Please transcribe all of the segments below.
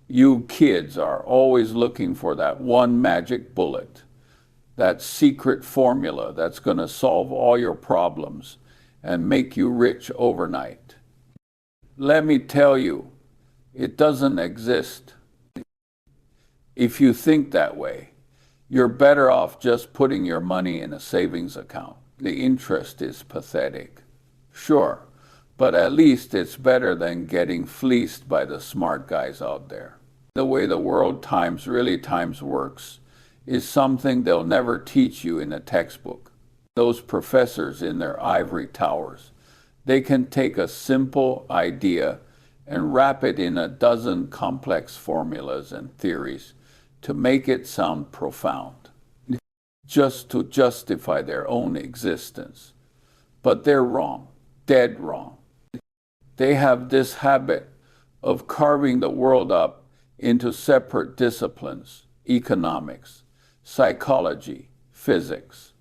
You kids are always looking for that one magic bullet, that secret formula that's going to solve all your problems and make you rich overnight. Let me tell you, it doesn't exist. If you think that way, you're better off just putting your money in a savings account. The interest is pathetic. Sure, but at least it's better than getting fleeced by the smart guys out there. The way the world really times works is something they'll never teach you in a textbook. Those professors in their ivory towers, they can take a simple idea and wrap it in a dozen complex formulas and theories to make it sound profound, just to justify their own existence. But they're wrong, dead wrong. They have this habit of carving the world up into separate disciplines: economics, psychology, physics,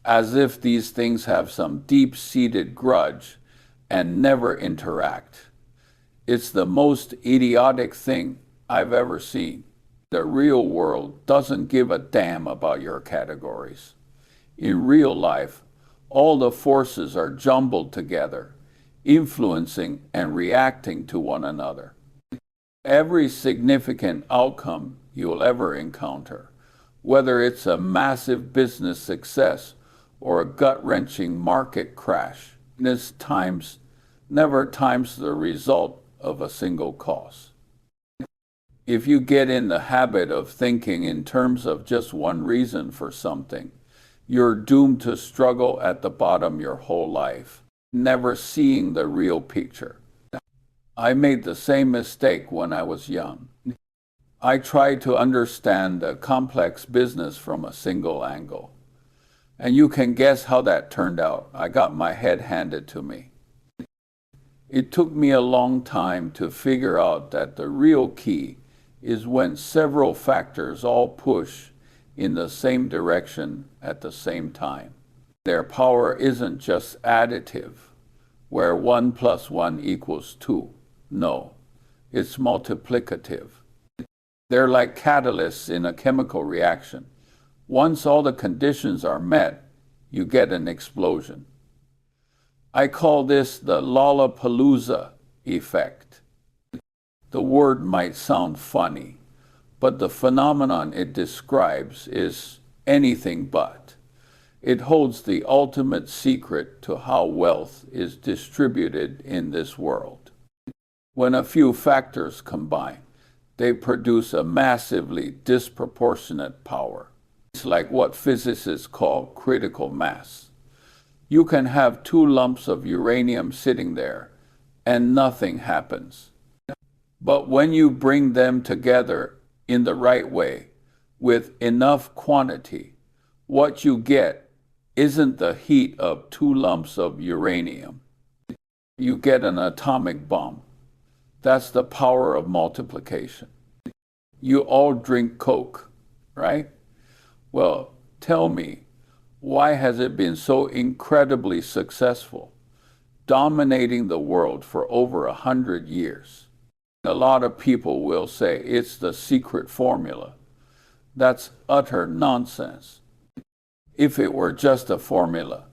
as if these things have some deep-seated grudge and never interact. It's the most idiotic thing I've ever seen. The real world doesn't give a damn about your categories. In real life, all the forces are jumbled together, influencing and reacting to one another. Every significant outcome you'll ever encounter, whether it's a massive business success or a gut-wrenching market crash, is never times the result of a single cause. If you get in the habit of thinking in terms of just one reason for something, you're doomed to struggle at the bottom your whole life, never seeing the real picture. I made the same mistake when I was young. I tried to understand a complex business from a single angle. And you can guess how that turned out. I got my head handed to me. It took me a long time to figure out that the real key is when several factors all push in the same direction at the same time. Their power isn't just additive, where 1 + 1 = 2. No, it's multiplicative. They're like catalysts in a chemical reaction. Once all the conditions are met, you get an explosion. I call this the Lollapalooza effect. The word might sound funny, but the phenomenon it describes is anything but. It holds the ultimate secret to how wealth is distributed in this world. When a few factors combine, they produce a massively disproportionate power. It's like what physicists call critical mass. You can have 2 lumps of uranium sitting there, and nothing happens. But when you bring them together in the right way, with enough quantity, what you get isn't the heat of 2 lumps of uranium. You get an atomic bomb. That's the power of multiplication. You all drink Coke, right? Well, tell me, why has it been so incredibly successful, dominating the world for over 100 years? A lot of people will say it's the secret formula. That's utter nonsense. If it were just a formula,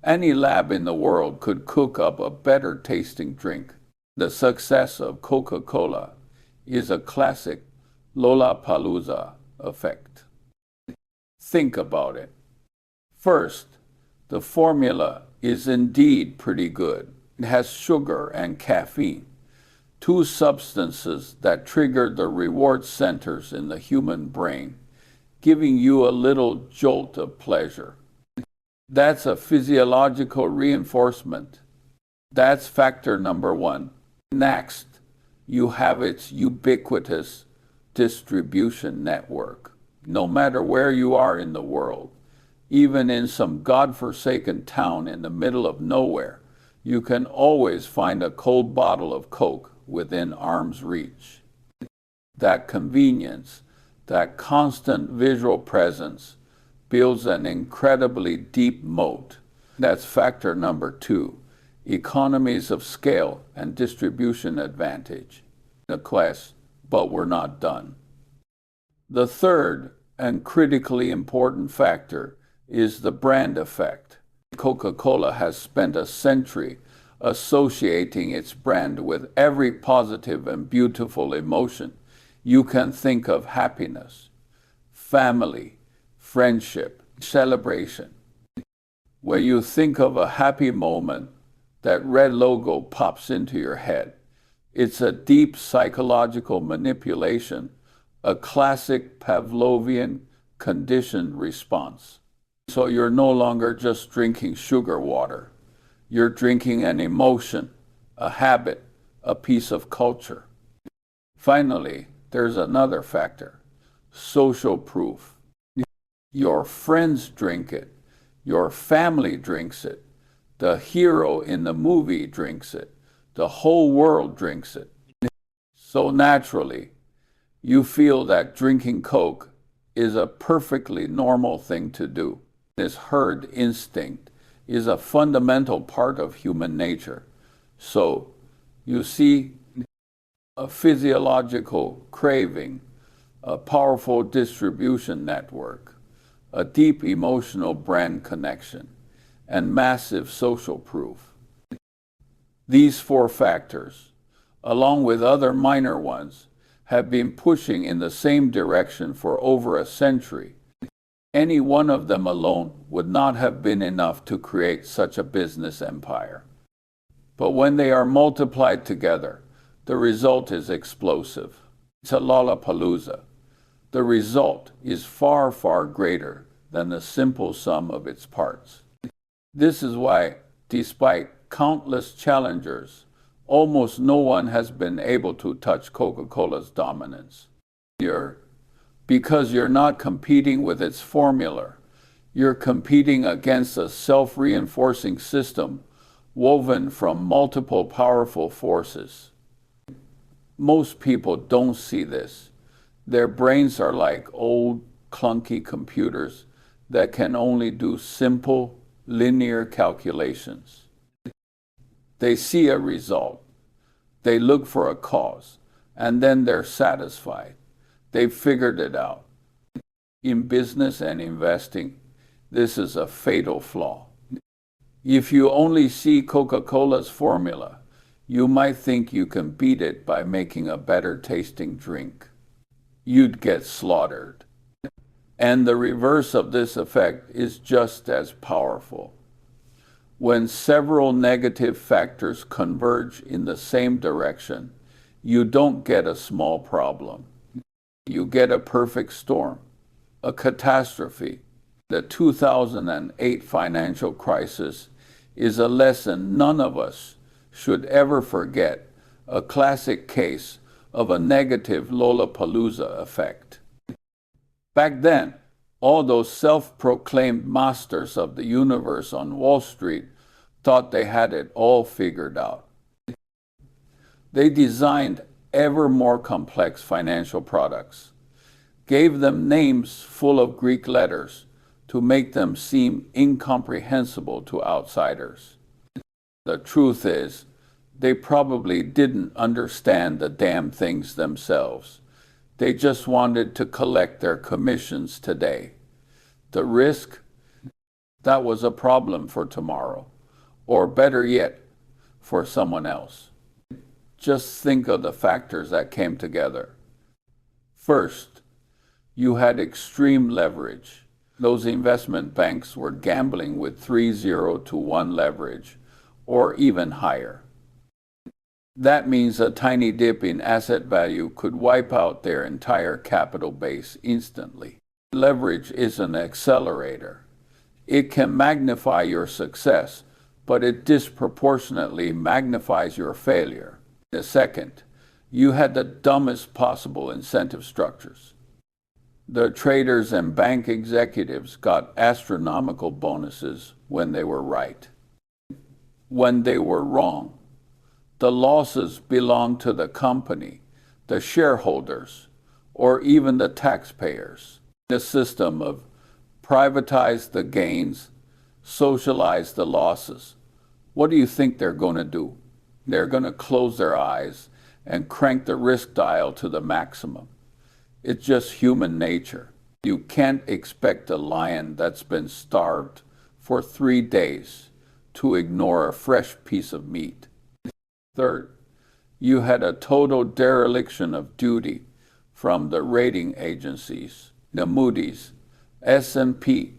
any lab in the world could cook up a better tasting drink. The success of Coca-Cola is a classic Lollapalooza effect. Think about it. First, the formula is indeed pretty good. It has sugar and caffeine, 2 substances that trigger the reward centers in the human brain, giving you a little jolt of pleasure. That's a physiological reinforcement. That's factor number 1. Next, you have its ubiquitous distribution network. No matter where you are in the world, even in some godforsaken town in the middle of nowhere, you can always find a cold bottle of Coke within arm's reach. That convenience, that constant visual presence, builds an incredibly deep moat. That's factor number 2. Economies of scale and distribution advantage. The quest but we're not done. The third and critically important factor is the brand effect. Coca-Cola has spent a century associating its brand with every positive and beautiful emotion you can think of: happiness, family, friendship, celebration. When you think of a happy moment, that red logo pops into your head. It's a deep psychological manipulation, a classic Pavlovian conditioned response. So you're no longer just drinking sugar water. You're drinking an emotion, a habit, a piece of culture. Finally, there's another factor: social proof. Your friends drink it. Your family drinks it. The hero in the movie drinks it. The whole world drinks it. So naturally, you feel that drinking Coke is a perfectly normal thing to do. This herd instinct is a fundamental part of human nature. So you see a physiological craving, a powerful distribution network, a deep emotional brand connection, and massive social proof. These four factors, along with other minor ones, have been pushing in the same direction for over a century. Any one of them alone would not have been enough to create such a business empire. But when they are multiplied together, the result is explosive. It's a Lollapalooza. The result is far, far greater than the simple sum of its parts. This is why, despite countless challengers, almost no one has been able to touch Coca-Cola's dominance. Because you're not competing with its formula. You're competing against a self-reinforcing system woven from multiple powerful forces. Most people don't see this. Their brains are like old, clunky computers that can only do simple, linear calculations. They see a result. They look for a cause, and then they're satisfied. They've figured it out. In business and investing, this is a fatal flaw. If you only see Coca-Cola's formula, you might think you can beat it by making a better tasting drink. You'd get slaughtered. And the reverse of this effect is just as powerful. When several negative factors converge in the same direction, you don't get a small problem. You get a perfect storm, a catastrophe. The 2008 financial crisis is a lesson none of us should ever forget, a classic case of a negative Lollapalooza effect. Back then, all those self-proclaimed masters of the universe on Wall Street thought they had it all figured out. They designed ever more complex financial products, gave them names full of Greek letters to make them seem incomprehensible to outsiders. The truth is, they probably didn't understand the damn things themselves. They just wanted to collect their commissions today. The risk, that was a problem for tomorrow, or better yet, for someone else. Just think of the factors that came together. First, you had extreme leverage. Those investment banks were gambling with 3-0-1 leverage, or even higher. That means a tiny dip in asset value could wipe out their entire capital base instantly. Leverage is an accelerator. It can magnify your success, but it disproportionately magnifies your failure. The second, you had the dumbest possible incentive structures. The traders and bank executives got astronomical bonuses when they were right. When they were wrong, the losses belonged to the company, the shareholders, or even the taxpayers. The system of privatize the gains, socialize the losses. What do you think they're going to do? They're going to close their eyes and crank the risk dial to the maximum. It's just human nature. You can't expect a lion that's been starved for 3 days to ignore a fresh piece of meat. Third, you had a total dereliction of duty from the rating agencies, the Moody's, S&P.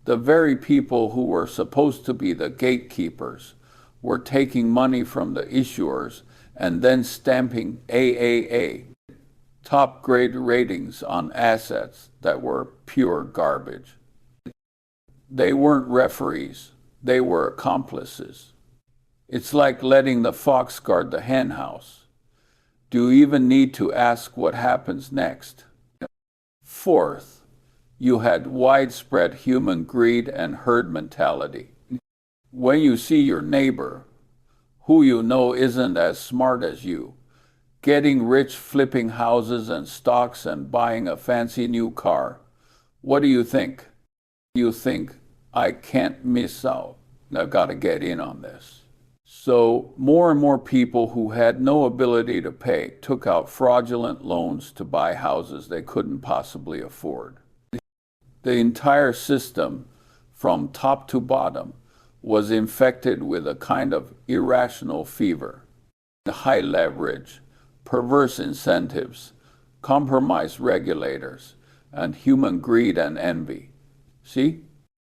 The very people who were supposed to be the gatekeepers were taking money from the issuers and then stamping AAA, top grade ratings on assets that were pure garbage. They weren't referees, they were accomplices. It's like letting the fox guard the hen house. Do you even need to ask what happens next? Fourth, you had widespread human greed and herd mentality. When you see your neighbor, who you know isn't as smart as you, getting rich flipping houses and stocks and buying a fancy new car, what do you think? You think, I can't miss out. I've got to get in on this. So more and more people who had no ability to pay took out fraudulent loans to buy houses they couldn't possibly afford. The entire system, from top to bottom, was infected with a kind of irrational fever. High leverage, perverse incentives, compromised regulators, and human greed and envy. See?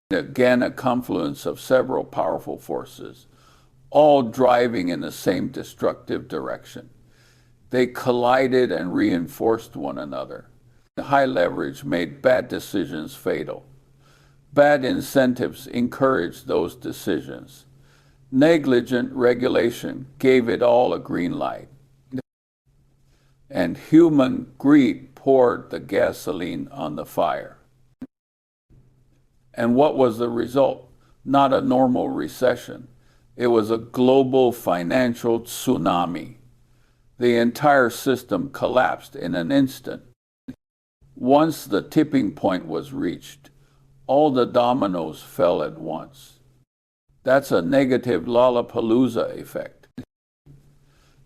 Again, a confluence of several powerful forces, all driving in the same destructive direction. They collided and reinforced one another. High leverage made bad decisions fatal. Bad incentives encouraged those decisions. Negligent regulation gave it all a green light. And human greed poured the gasoline on the fire. And what was the result? Not a normal recession. It was a global financial tsunami. The entire system collapsed in an instant. Once the tipping point was reached, all the dominoes fell at once. That's a negative Lollapalooza effect.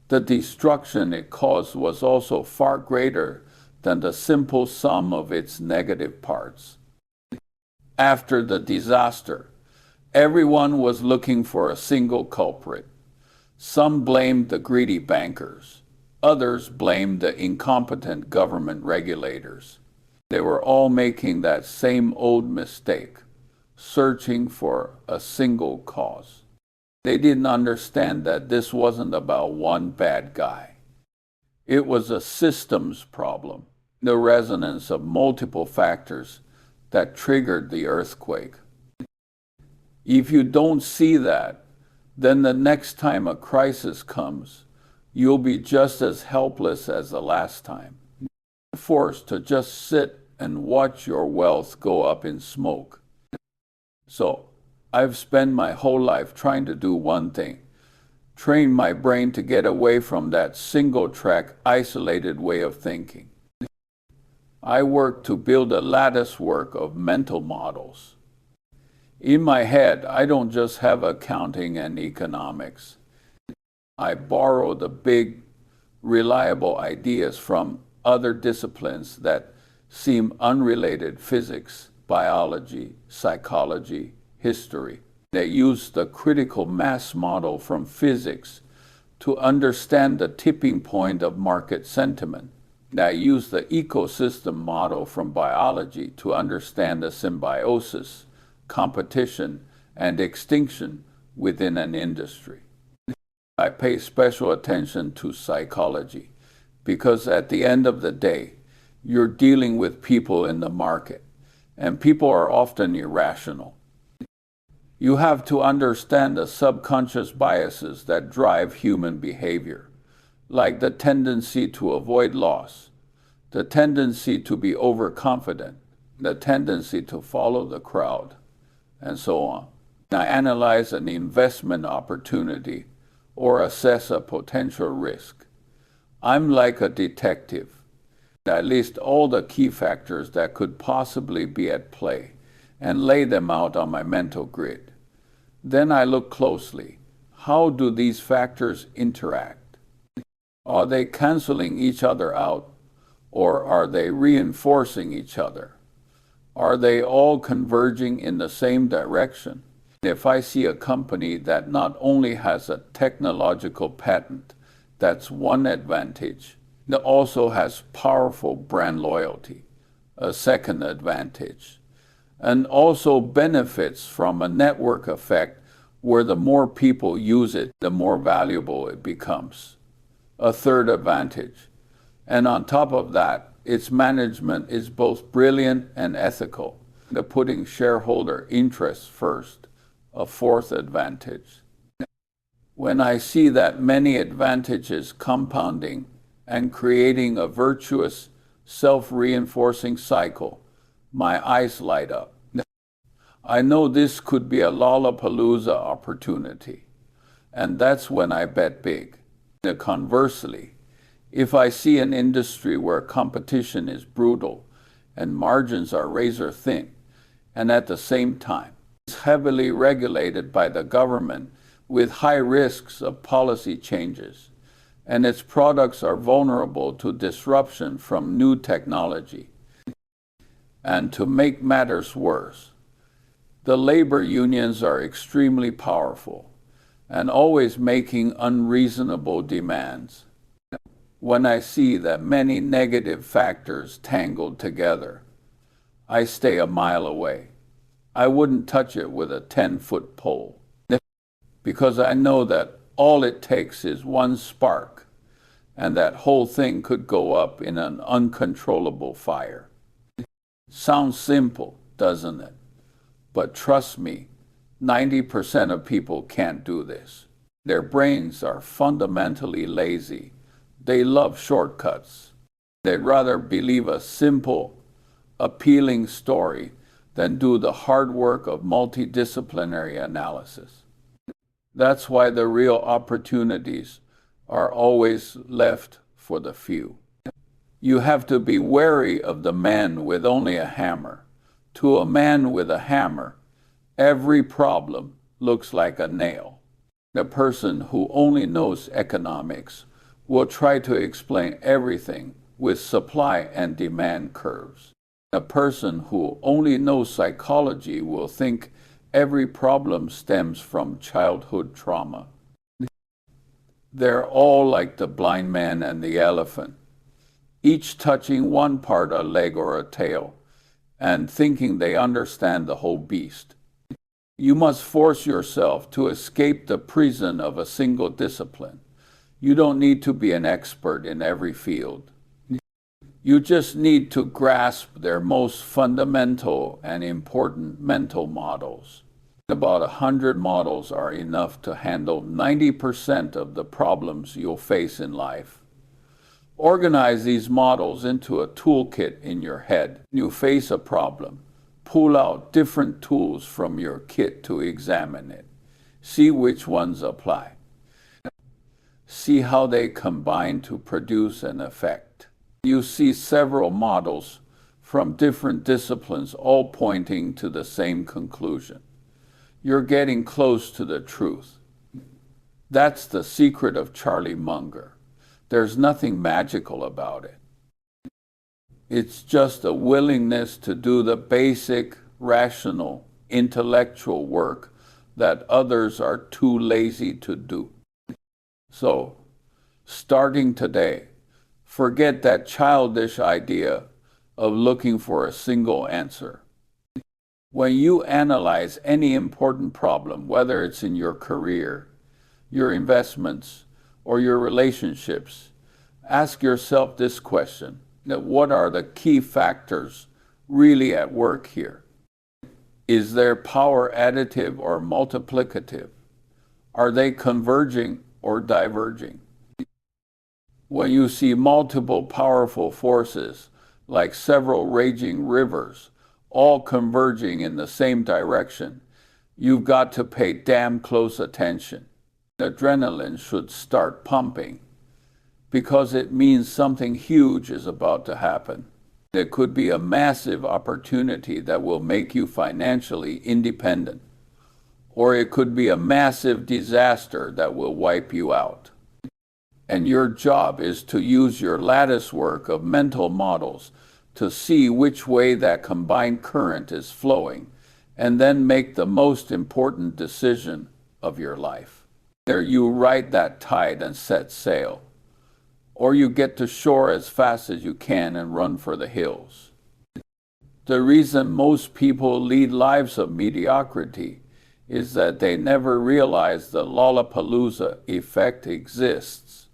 The destruction it caused was also far greater than the simple sum of its negative parts. After the disaster, everyone was looking for a single culprit. Some blamed the greedy bankers. Others blamed the incompetent government regulators. They were all making that same old mistake, searching for a single cause. They didn't understand that this wasn't about one bad guy. It was a systems problem, the resonance of multiple factors that triggered the earthquake. If you don't see that, then the next time a crisis comes, you'll be just as helpless as the last time, forced to just sit and watch your wealth go up in smoke. So, I've spent my whole life trying to do one thing: train my brain to get away from that single-track, isolated way of thinking. I work to build a lattice work of mental models. In my head, I don't just have accounting and economics. I borrow the big, reliable ideas from other disciplines that seem unrelated: physics, biology, psychology, history. They use the critical mass model from physics to understand the tipping point of market sentiment. They use the ecosystem model from biology to understand the symbiosis, competition, and extinction within an industry. I pay special attention to psychology because at the end of the day, you're dealing with people in the market, and people are often irrational. You have to understand the subconscious biases that drive human behavior, like the tendency to avoid loss, the tendency to be overconfident, the tendency to follow the crowd, and so on. I analyze an investment opportunity or assess a potential risk. I'm like a detective. I list all the key factors that could possibly be at play and lay them out on my mental grid. Then I look closely. How do these factors interact? Are they canceling each other out, or are they reinforcing each other? Are they all converging in the same direction? If I see a company that not only has a technological patent, that's one advantage, it also has powerful brand loyalty, a second advantage, and also benefits from a network effect where the more people use it, the more valuable it becomes, a third advantage. And on top of that, its management is both brilliant and ethical, putting shareholder interests first, a fourth advantage. When I see that many advantages compounding and creating a virtuous, self-reinforcing cycle, my eyes light up. I know this could be a Lollapalooza opportunity, and that's when I bet big. Conversely, if I see an industry where competition is brutal and margins are razor thin, and at the same time, it's heavily regulated by the government with high risks of policy changes, and its products are vulnerable to disruption from new technology. And to make matters worse, the labor unions are extremely powerful and always making unreasonable demands. When I see that many negative factors tangled together, I stay a mile away. I wouldn't touch it with a 10-foot pole, because I know that all it takes is one spark, and that whole thing could go up in an uncontrollable fire. Sounds simple, doesn't it? But trust me, 90% of people can't do this. Their brains are fundamentally lazy. They love shortcuts. They'd rather believe a simple, appealing story than do the hard work of multidisciplinary analysis. That's why the real opportunities are always left for the few. You have to be wary of the man with only a hammer. To a man with a hammer, every problem looks like a nail. The person who only knows economics will try to explain everything with supply and demand curves. A person who only knows psychology will think every problem stems from childhood trauma. They're all like the blind man and the elephant, each touching one part, a leg or a tail, and thinking they understand the whole beast. You must force yourself to escape the prison of a single discipline. You don't need to be an expert in every field. You just need to grasp their most fundamental and important mental models. About 100 models are enough to handle 90% of the problems you'll face in life. Organize these models into a toolkit in your head. You face a problem. Pull out different tools from your kit to examine it. See which ones apply. See how they combine to produce an effect. You see several models from different disciplines all pointing to the same conclusion. You're getting close to the truth. That's the secret of Charlie Munger. There's nothing magical about it. It's just a willingness to do the basic, rational, intellectual work that others are too lazy to do. So, starting today, forget that childish idea of looking for a single answer. When you analyze any important problem, whether it's in your career, your investments, or your relationships, ask yourself this question: what are the key factors really at work here? Is their power additive or multiplicative? Are they converging or diverging? When you see multiple powerful forces, like several raging rivers, all converging in the same direction, you've got to pay damn close attention. Adrenaline should start pumping, because it means something huge is about to happen. It could be a massive opportunity that will make you financially independent, or it could be a massive disaster that will wipe you out. And your job is to use your lattice work of mental models to see which way that combined current is flowing, and then make the most important decision of your life. Either you ride that tide and set sail, or you get to shore as fast as you can and run for the hills. The reason most people lead lives of mediocrity is that they never realize the Lollapalooza effect exists.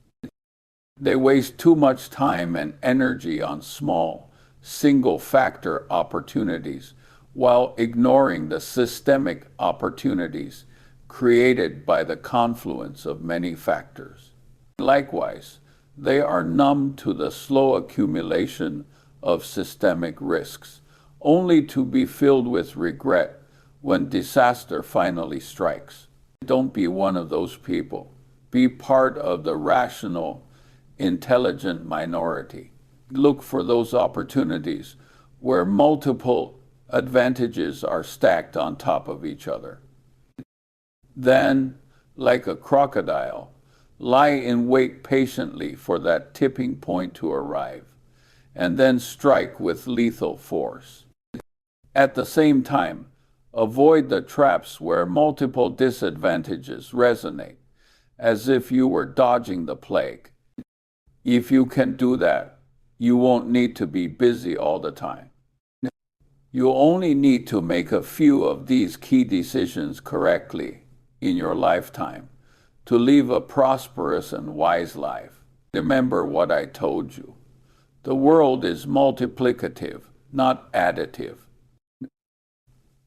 They waste too much time and energy on small, single-factor opportunities while ignoring the systemic opportunities created by the confluence of many factors. Likewise, they are numb to the slow accumulation of systemic risks, only to be filled with regret when disaster finally strikes. Don't be one of those people. Be part of the rational, intelligent minority. Look for those opportunities where multiple advantages are stacked on top of each other. Then, like a crocodile, lie in wait patiently for that tipping point to arrive, and then strike with lethal force. At the same time, avoid the traps where multiple disadvantages resonate, as if you were dodging the plague. If you can do that, you won't need to be busy all the time. You only need to make a few of these key decisions correctly in your lifetime to live a prosperous and wise life. Remember what I told you. The world is multiplicative, not additive.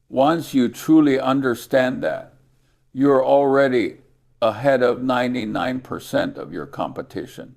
Once you truly understand that, you're already ahead of 99% of your competition.